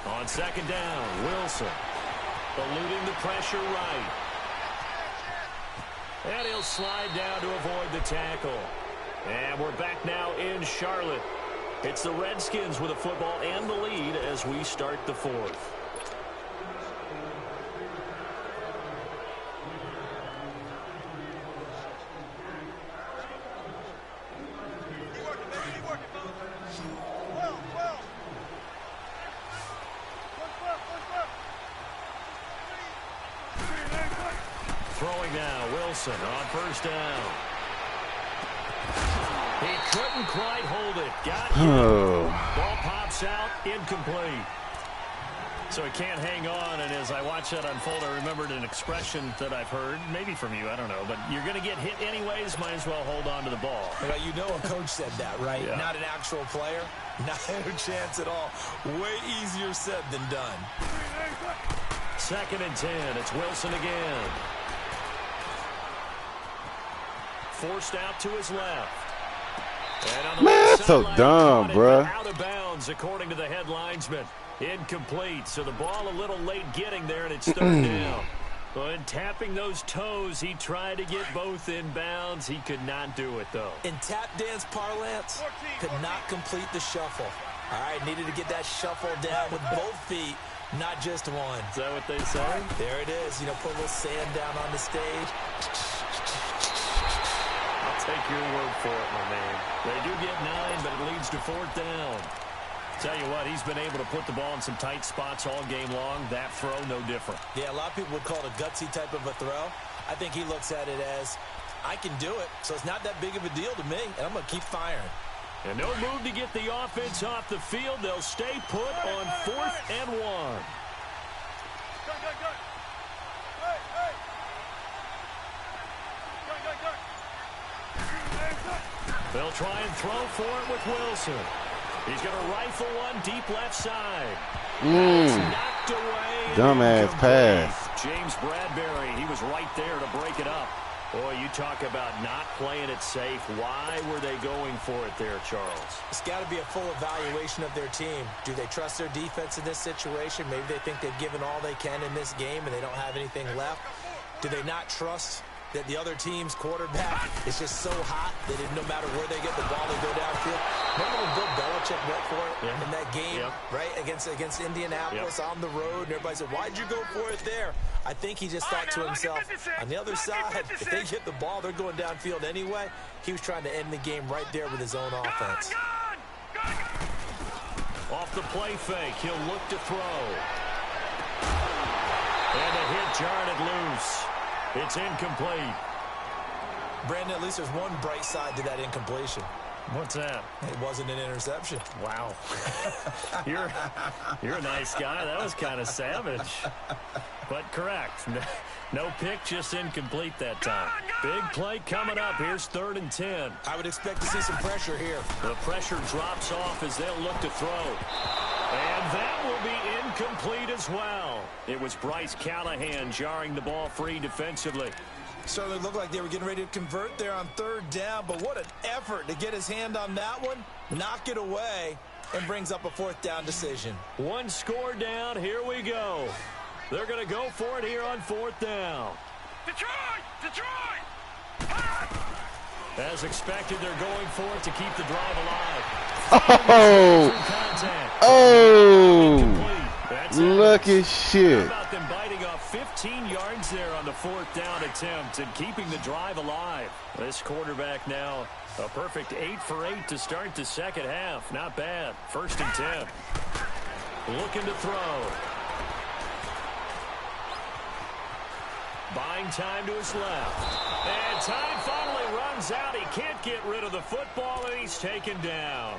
On 2nd down, Wilson eluding the pressure right. And he'll slide down to avoid the tackle. And we're back now in Charlotte. It's the Redskins with a football and the lead as we start the 4th. Throwing now, Wilson on 1st down. He couldn't quite hold it. Got hit. Ball pops out, incomplete. So he can't hang on, and as I watch that unfold, I remembered an expression that I've heard, maybe from you, I don't know, but you're going to get hit anyways, might as well hold on to the ball. Well, you know a coach said that, right? Yeah. Not an actual player. Not a chance at all. Way easier said than done. 2nd and 10. It's Wilson again. Forced out to his left. And on the Man, left that's so sideline, dumb, caught it, bruh. but out of bounds, according to the head linesman. Incomplete. So the ball a little late getting there, and it's 3rd down. But tapping those toes, he tried to get both in bounds. He could not do it, though. In tap dance parlance, could not complete the shuffle. All right, needed to get that shuffle down with both feet, not just one. Is that what they say? There it is. You know, put a little sand down on the stage. I'll take your word for it, my man. They do get 9, but it leads to 4th down. Tell you what, he's been able to put the ball in some tight spots all game long. That throw, no different. Yeah, a lot of people would call it a gutsy type of a throw. I think he looks at it as, I can do it, so it's not that big of a deal to me, and I'm going to keep firing. And no move to get the offense off the field. They'll stay put on 4th and 1. They'll try and throw for it with Wilson. He's going to rifle one deep left side. It's knocked away. Dumbass pass. James Bradbury, he was right there to break it up. Boy, you talk about not playing it safe. Why were they going for it there, Charles? It's got to be a full evaluation of their team. Do they trust their defense in this situation? Maybe they think they've given all they can in this game and they don't have anything left. Do they not trust that the other team's quarterback is just so hot that no matter where they get the ball, they go downfield? Remember when Bill Belichick went for it in that game, right, against Indianapolis on the road, and everybody said, why'd you go for it there? I think he just thought to himself, on the other side, if they get the ball, they're going downfield anyway. He was trying to end the game right there with his own offense. Off the play fake, he'll look to throw. And the hit jarred loose. It's incomplete. Brandon, at least there's one bright side to that incompletion. What's that? It wasn't an interception. Wow. You're a nice guy. That was kind of savage. But correct. No pick, just incomplete that time. Big play coming up. Here's 3rd and 10. I would expect to see some pressure here. The pressure drops off as they'll look to throw. And that will be incomplete as well. It was Bryce Callahan jarring the ball free defensively. Certainly looked like they were getting ready to convert there on 3rd down, but what an effort to get his hand on that one, knock it away, and brings up a 4th down decision. One score down. Here we go. They're going to go for it here on 4th down. Detroit! As expected, they're going for it to keep the drive alive. Look at shit. How about them biting off 15 yards there on the 4th down attempt and keeping the drive alive? This quarterback now a perfect 8 for 8 to start the second half. Not bad. 1st and 10. Looking to throw. Buying time to his left. And time finally runs out. He can't get rid of the football, and he's taken down.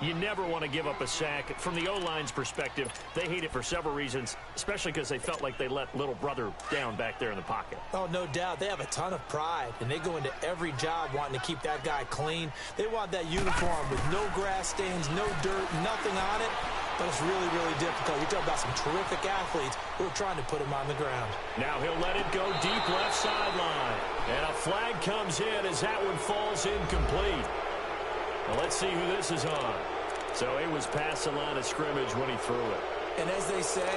You never want to give up a sack. From the O-line's perspective, they hate it for several reasons, especially because they felt like they let little brother down back there in the pocket. Oh, no doubt. They have a ton of pride, and they go into every job wanting to keep that guy clean. They want that uniform with no grass stains, no dirt, nothing on it. But it's really, really difficult. You're talking about some terrific athletes who are trying to put him on the ground. Now he'll let it go deep left sideline. And a flag comes in as that one falls incomplete. Well, let's see who this is on. So it was past the line of scrimmage when he threw it. And as they say,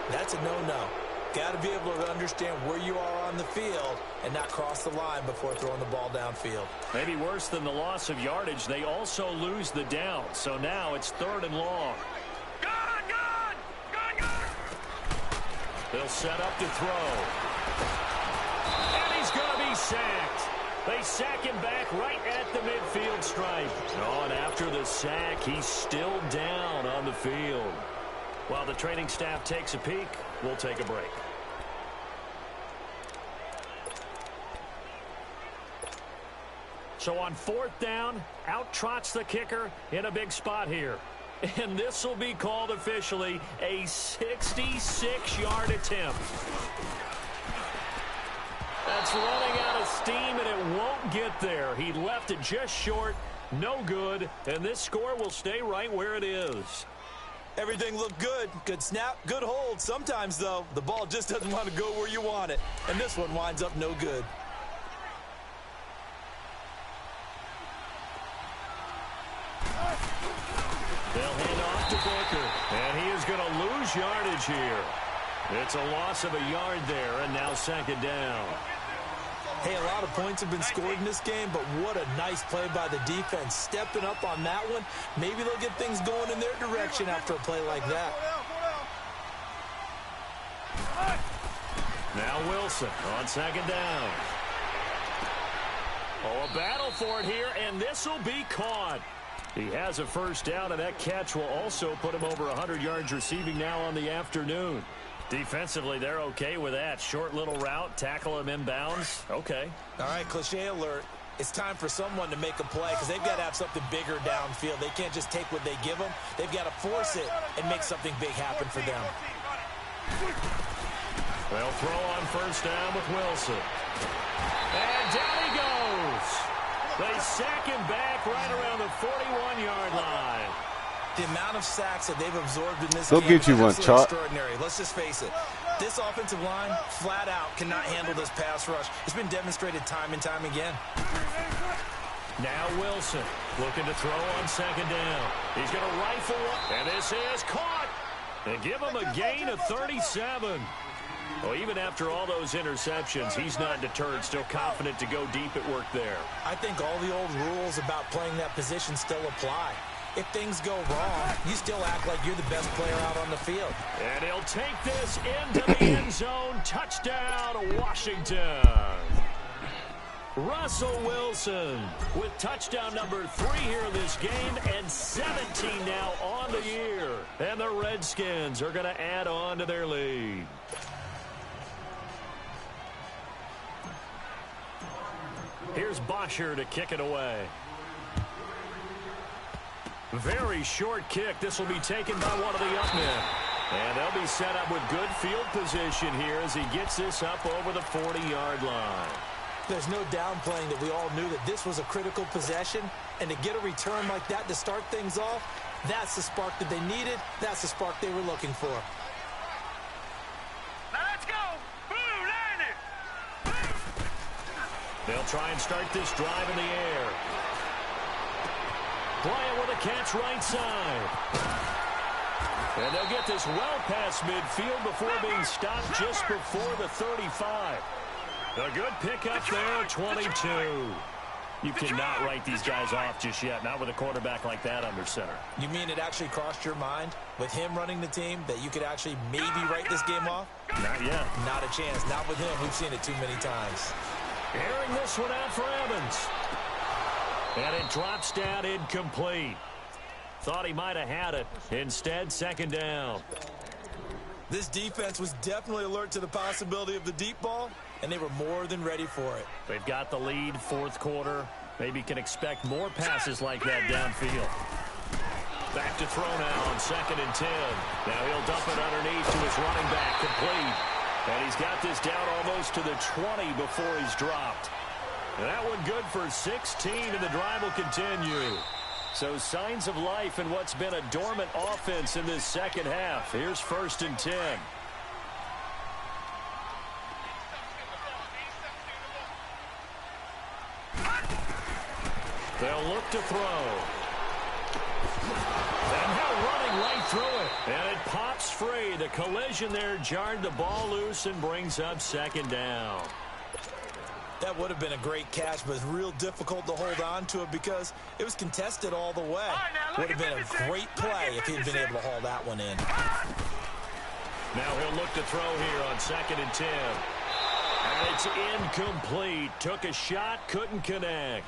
that's a no-no. Got to be able to understand where you are on the field and not cross the line before throwing the ball downfield. Maybe worse than the loss of yardage, they also lose the down. So now it's 3rd and long. They'll set up to throw. And he's going to be sacked. They sack him back right at the midfield stripe. Oh, and after the sack, he's still down on the field. While the training staff takes a peek, we'll take a break. So on 4th down, out trots the kicker in a big spot here. And this will be called officially a 66-yard attempt. That's running out of steam, and it won't get there. He left it just short, no good, and this score will stay right where it is. Everything looked good. Good snap, good hold. Sometimes, though, the ball just doesn't want to go where you want it. And this one winds up no good. They'll hand off to Booker, and he is going to lose yardage here. It's a loss of a yard there, and now 2nd down. Hey, a lot of points have been scored in this game, but what a nice play by the defense. Stepping up on that one. Maybe they'll get things going in their direction after a play like that. Now Wilson on 2nd down. Oh, a battle for it here, and this will be caught. He has a 1st down, and that catch will also put him over 100 yards receiving now on the afternoon. Defensively, they're okay with that. Short little route, tackle him inbounds. Okay. All right, cliche alert. It's time for someone to make a play because they've got to have something bigger downfield. They can't just take what they give them. They've got to force it and make something big happen for them. They'll throw on 1st down with Wilson. And down he goes. They sack him back right around the 41-yard line. The amount of sacks that they've absorbed in this game is Chalk. Extraordinary. Let's just face it. This offensive line, flat out, cannot handle this pass rush. It's been demonstrated time and time again. Now Wilson looking to throw on 2nd down. He's going to rifle up, and this is caught. And give him a gain of 37. Well, even after all those interceptions, he's not deterred, still confident to go deep at work there. I think all the old rules about playing that position still apply. If things go wrong, you still act like you're the best player out on the field. And he'll take this into the end zone. Touchdown, Washington. Russell Wilson with touchdown number 3 here in this game, and 17 now on the year. And the Redskins are going to add on to their lead. Here's Bosher to kick it away. Very short kick. This will be taken by one of the up men. And they'll be set up with good field position here as he gets this up over the 40-yard line. There's no downplaying that we all knew that this was a critical possession, and to get a return like that to start things off, that's the spark that they needed. That's the spark they were looking for. Now let's go. Blue Niner. They'll try and start this drive in the air. Bryant with a catch right side. And they'll get this well past midfield before being stopped just before the 35. A good pickup there, 22. You cannot write these guys off just yet, not with a quarterback like that under center. You mean it actually crossed your mind with him running the team that you could actually maybe write this game off? Not yet. Not a chance. Not with him. We've seen it too many times. Airing this one out for Evans. And it drops down incomplete. Thought he might have had it. Instead, second down. This defense was definitely alert to the possibility of the deep ball, and they were more than ready for it. They've got the lead, fourth quarter. Maybe can expect more passes like that downfield. Back to throw now on 2nd and 10. Now he'll dump it underneath to his running back, complete. And he's got this down almost to the 20 before he's dropped. And that one good for 16, and the drive will continue. So signs of life in what's been a dormant offense in this second half. Here's 1st and 10. They'll look to throw. And now running right through it. And it pops free. The collision there jarred the ball loose and brings up 2nd down. That would have been a great catch, but it's real difficult to hold on to it because it was contested all the way. Would have been a great play if he'd been able to haul that one in. Now he'll look to throw here on 2nd and 10. And it's incomplete. Took a shot, couldn't connect.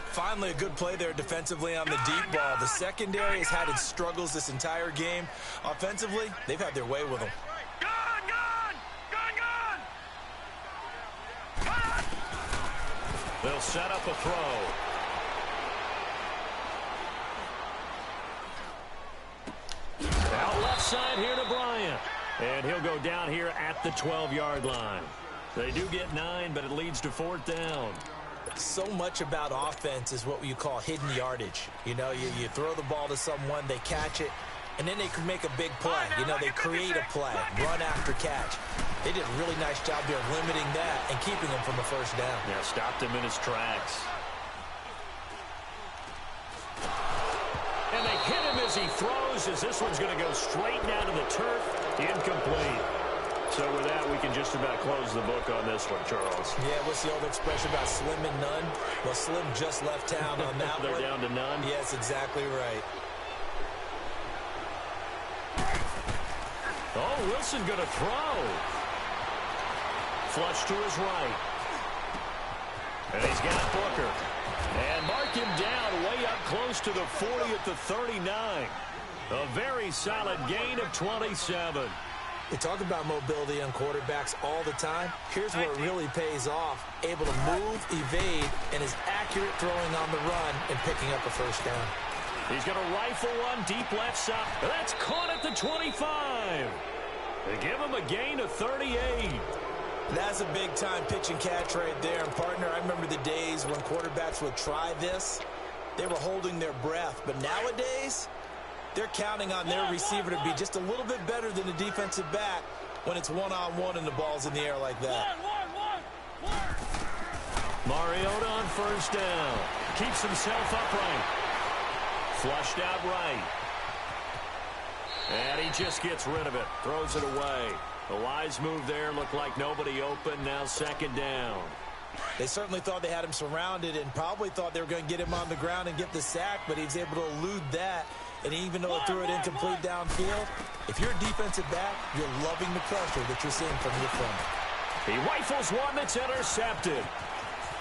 Finally, a good play there defensively on the deep ball. The secondary has had its struggles this entire game. Offensively, they've had their way with them. They'll set up a throw. Out left side here to Bryant. And he'll go down here at the 12-yard line. They do get 9, but it leads to 4th down. So much about offense is what you call hidden yardage. You know, you throw the ball to someone, they catch it, and then they can make a big play. You know, they create a play, run after catch. They did a really nice job there limiting that and keeping him from a 1st down. Yeah, stopped him in his tracks. And they hit him as he throws, as this one's going to go straight down to the turf. Incomplete. So with that, we can just about close the book on this one, Charles. Yeah, what's the old expression about slim and none? Well, Slim just left town on that They're one. down to none? Yes, exactly right. Oh, Wilson going to throw. Flush to his right. And he's got Booker. And mark him down way up close to the 40 at the 39. A very solid gain of 27. They talk about mobility on quarterbacks all the time. Here's where it really pays off. Able to move, evade, and is accurate throwing on the run and picking up a 1st down. He's going to rifle one deep left side. That's caught at the 25. They give him a gain of 38. That's a big-time pitch and catch right there. And, partner, I remember the days when quarterbacks would try this. They were holding their breath. But nowadays, they're counting on their receiver to be just a little bit better than the defensive back when it's one-on-one and the ball's in the air like that. Mariota on 1st down. Keeps himself upright. Flushed out right. And he just gets rid of it. Throws it away. A wise move there. Looked like nobody open. Now second down. They certainly thought they had him surrounded and probably thought they were going to get him on the ground and get the sack, but he was able to elude that. And even though it threw it incomplete downfield, if you're a defensive back, you're loving the pressure that you're seeing from your front. He rifles one that's intercepted.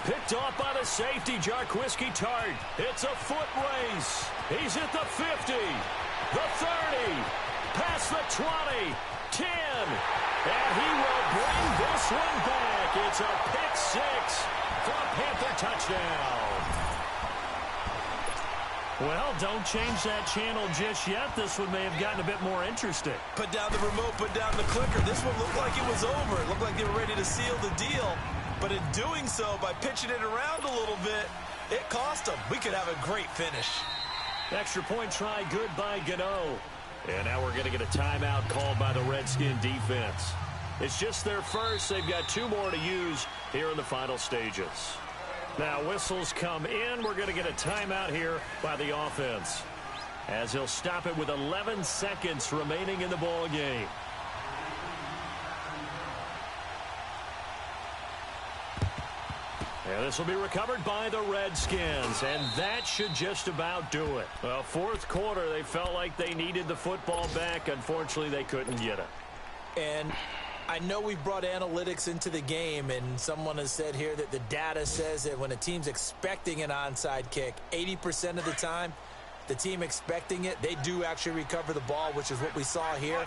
Picked off by the safety, Jarquiski Tart. It's a foot race. He's at the 50, the 30, past the 20, 10. And he will bring this one back. It's a pick six for a Panther touchdown. Well, don't change that channel just yet. This one may have gotten a bit more interesting. Put down the remote, put down the clicker. This one looked like it was over. It looked like they were ready to seal the deal. But in doing so, by pitching it around a little bit, it cost them. We could have a great finish. Extra point try good by Gano. And now we're going to get a timeout called by the Redskin defense. It's just their first. They've got 2 more to use here in the final stages. Now whistles come in. We're going to get a timeout here by the offense, as he'll stop it with 11 seconds remaining in the ball game. And this will be recovered by the Redskins, and that should just about do it. Well, fourth quarter, they felt like they needed the football back. Unfortunately, they couldn't get it. And I know we brought analytics into the game, and someone has said here that the data says that when a team's expecting an onside kick, 80% of the time, the team expecting it, they do actually recover the ball, which is what we saw here.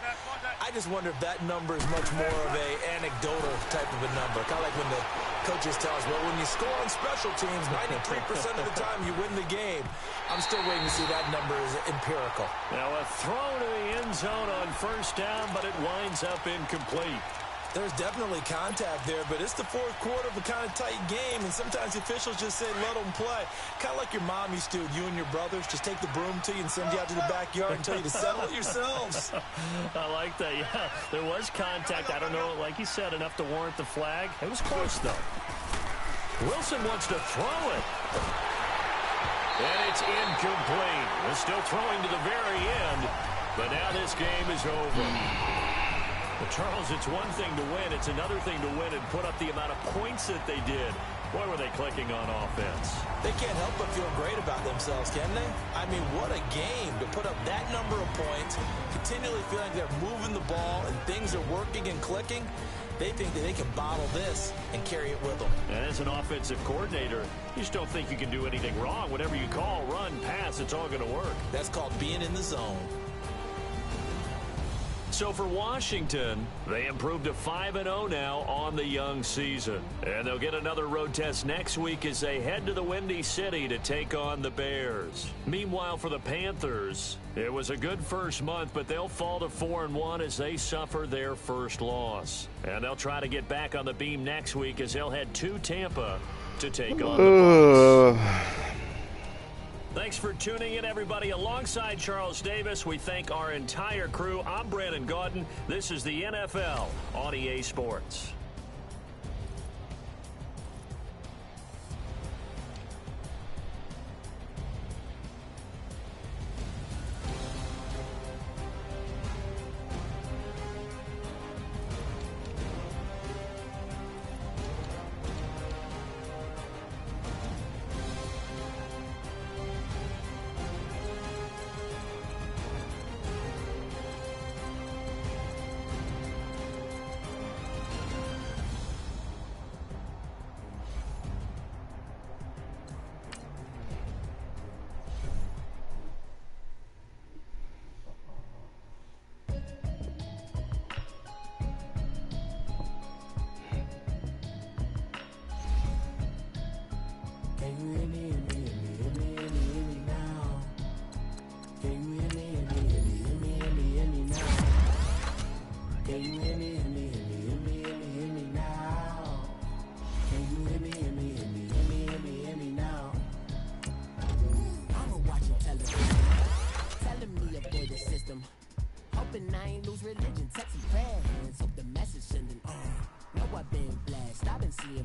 I just wonder if that number is much more of a anecdotal type of a number. Kind of like when the coaches tell us, well, when you score on special teams, 93% of the time you win the game. I'm still waiting to see that number is empirical. Now a throw to the end zone on first down, but it winds up incomplete. There's definitely contact there, but it's the fourth quarter of a kind of tight game, and sometimes the officials just say, let them play. Kind of like your mom used to, you and your brothers, just take the broom to you and send you out to the backyard and tell you to settle it yourselves. I like that, yeah. There was contact. I don't know, like you said, enough to warrant the flag. It was close, though. Wilson wants to throw it. And it's incomplete. They're still throwing to the very end, but now this game is over. But Charles, it's one thing to win. It's another thing to win and put up the amount of points that they did. Boy, were they clicking on offense. They can't help but feel great about themselves, can they? I mean, what a game to put up that number of points, continually feeling they're moving the ball and things are working and clicking. They think that they can bottle this and carry it with them. And as an offensive coordinator, you just don't think you can do anything wrong. Whatever you call, run, pass, it's all going to work. That's called being in the zone. So for Washington, they improved to 5-0 now on the young season. And they'll get another road test next week as they head to the Windy City to take on the Bears. Meanwhile, for the Panthers, it was a good first month, but they'll fall to 4-1 as they suffer their first loss. And they'll try to get back on the beam next week as they'll head to Tampa to take on the Bucs. Thanks for tuning in, everybody. Alongside Charles Davis, we thank our entire crew. I'm Brandon Gaudin. This is the NFL on EA Sports.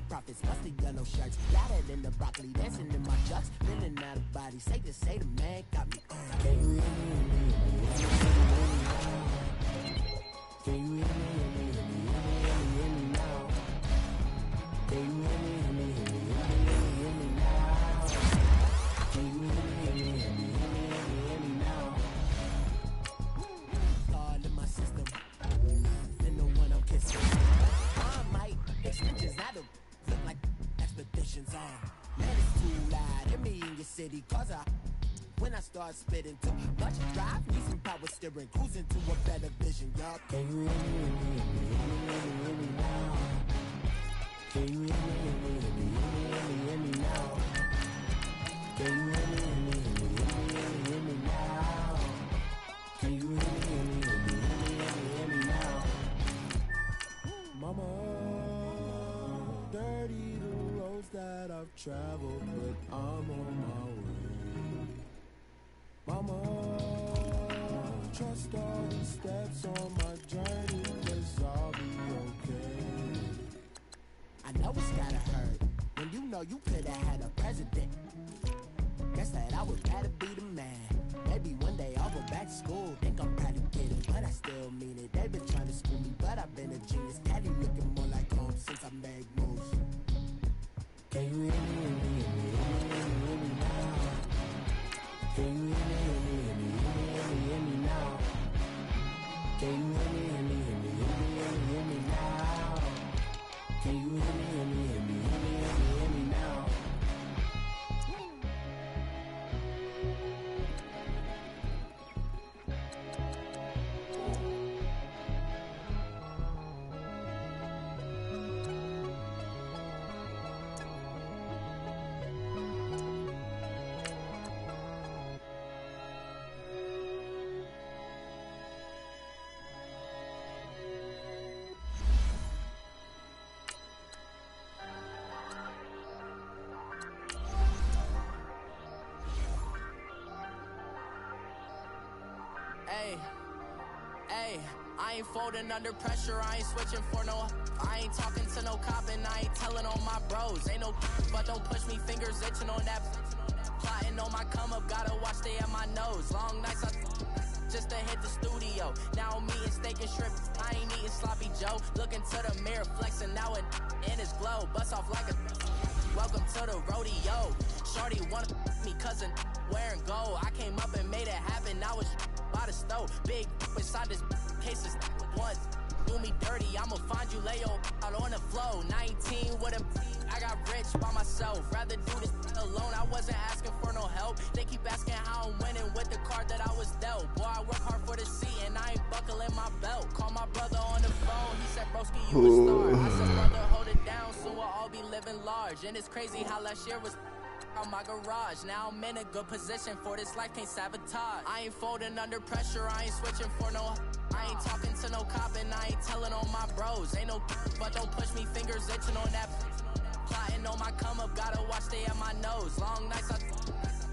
Profits, mostly yellow shirts, louder than the broccoli, dancing in my chucks, feeling out of body. Safe to say the man got me. Can you hear me? Can you hear me? Get me in your city, cause when I start spitting too much drive, need some power steering, cruising to a better vision, y'all. Can you hear me, hear me now? Can you hear me, hear me now? Can you hear me, hear me now? Can you hear me, hear me now? Mama, dirty the roads that I've traveled, but I'm on my way. Mama, trust all the steps on my journey, 'cause I'll be okay. I know it's gotta hurt when you know you could've had a president. Guess that I would rather be the man. Maybe one day I'll go back to school, think I'm proud to get it, but I still mean it. They've been trying to school me, but I've been a genius. Caddy looking more like home since I made moves. Can you hear me, hear me now? Can you hear me, hear me now? Can you hear me, hear me now? Can you hear me, hear me now? Hey, I ain't folding under pressure, I ain't switching for no. I ain't talking to no cop and I ain't telling on my bros. Ain't no but don't push me, fingers itching on that. Plotting on my come up, gotta watch stay at my nose. Long nights just to hit the studio. Now I'm eating steak and shrimp, I ain't eating sloppy Joe. Looking to the mirror, flexing now it in his glow. Bust off like a welcome to the rodeo. Shorty wanna me cousin wearing gold. I came up and made it happen, I was by the stove. Big inside this cases once. Do me dirty, I'ma find you, lay your out on the floor. 19 with a I got rich by myself. Rather do this alone, I wasn't asking for no help. They keep asking how I'm winning with the card that I was dealt. Boy, I work hard for the seat and I ain't buckling my belt. Call my brother on the phone, he said, broski, you a star. I said, brother, hold it down, soon we'll all be living large. And it's crazy how last year was on my garage. Now I'm in a good position for this life, can't sabotage. I ain't folding under pressure, I ain't switching for no. I ain't talking to no cop and I ain't telling on my bros. Ain't no but don't push me, fingers itching on that. Plotting on my come up, gotta watch stay at my nose. Long nights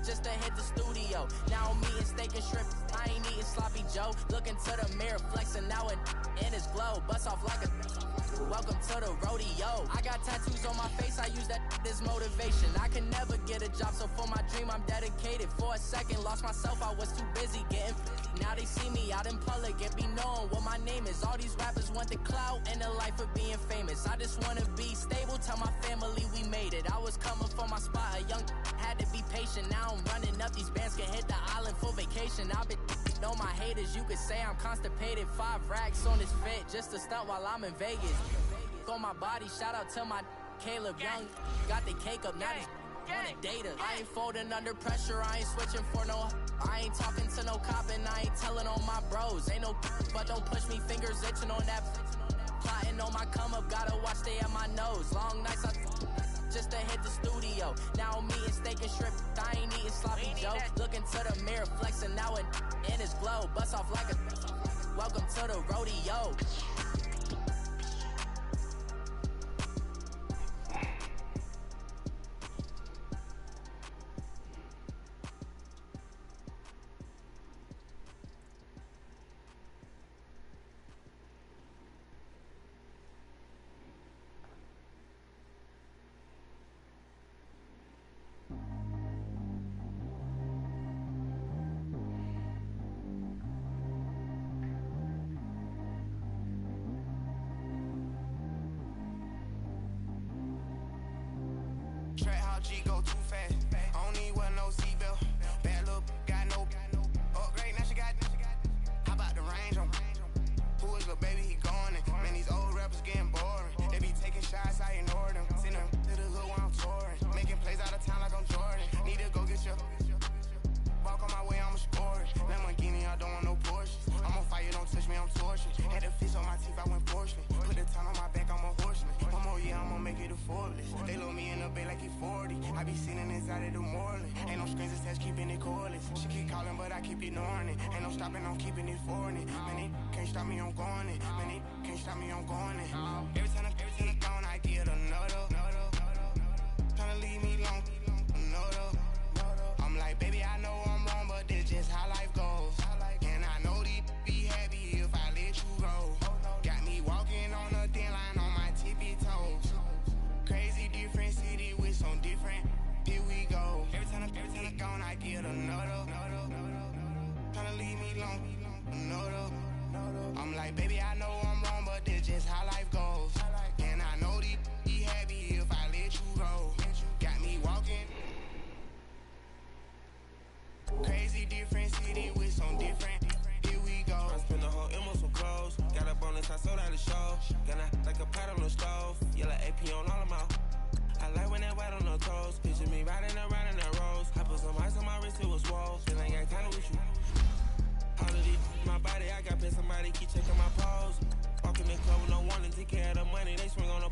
just to hit the studio. Now I'm eating steak and shrimp, I ain't eating sloppy Joe. Looking to the mirror, flexing now it in his glow. Bust off like a welcome to the rodeo. I got tattoos on my face, I use that as motivation. I can never get a job, so for my dream I'm dedicated. For a second, lost myself, I was too busy getting. Now they see me out in public and be knowing what my name is. All these rappers want the clout and the life of being famous. I just wanna be stable, tell my family we made it. I was coming for my spot, a young had to be patient. Now I'm running up, these bands can hit the island for vacation. I've been on my haters, you could say I'm constipated. 5 racks on this fit, just to stunt while I'm in Vegas. On my body, shout out to my Caleb Young. Got the cake up, now these wanna data. I ain't folding under pressure, I ain't switching for no. I ain't talking to no cop and I ain't telling on my bros. Ain't no but don't push me, fingers itching on that. Plotting on my come up, gotta watch stay at my nose. Long nights just to hit the studio. Now I'm eating steak and shrimp, I ain't eating sloppy Joe. Looking to the mirror, flexing now it in his glow. Bust off like a welcome to the rodeo. Forbes. They load me in the bay like he 40. I be sitting inside of the Moreland. Ain't no screens attached, keeping it cordless. She keep calling, but I keep ignoring it. Ain't no stopping, I'm keeping it for it. Man, they can't stop me, I'm going it. Man, they can't stop me, I'm going it. Every time I'm gone, I get another. Tryna leave me long, another. I'm like, baby, I know I'm wrong, but this just how life goes. And I know these be happy if I let you go. Got me walking on a thin line on my tippy toes. Crazy different city with some different. Here we go. Every time I'm gone, I get another. Tryna leave me long, another. I'm like, baby, I know I'm wrong, but this just how life goes. And I know these be happy if I let you go. Got me walking. Crazy different city with some different. Here we go. I spent the whole M on some clothes. Got a bonus, I sold out the show. Got like a pot on the stove. Yellow AP on all of my. I like when that white on the toes. Picture me riding around in that rose. I put some ice on my wrist, it was swole. Still ain't got time with you. All of these, my body, I got pissed. Somebody keep checking my pose. Walking the club with no warning, take care of the money. They swing on the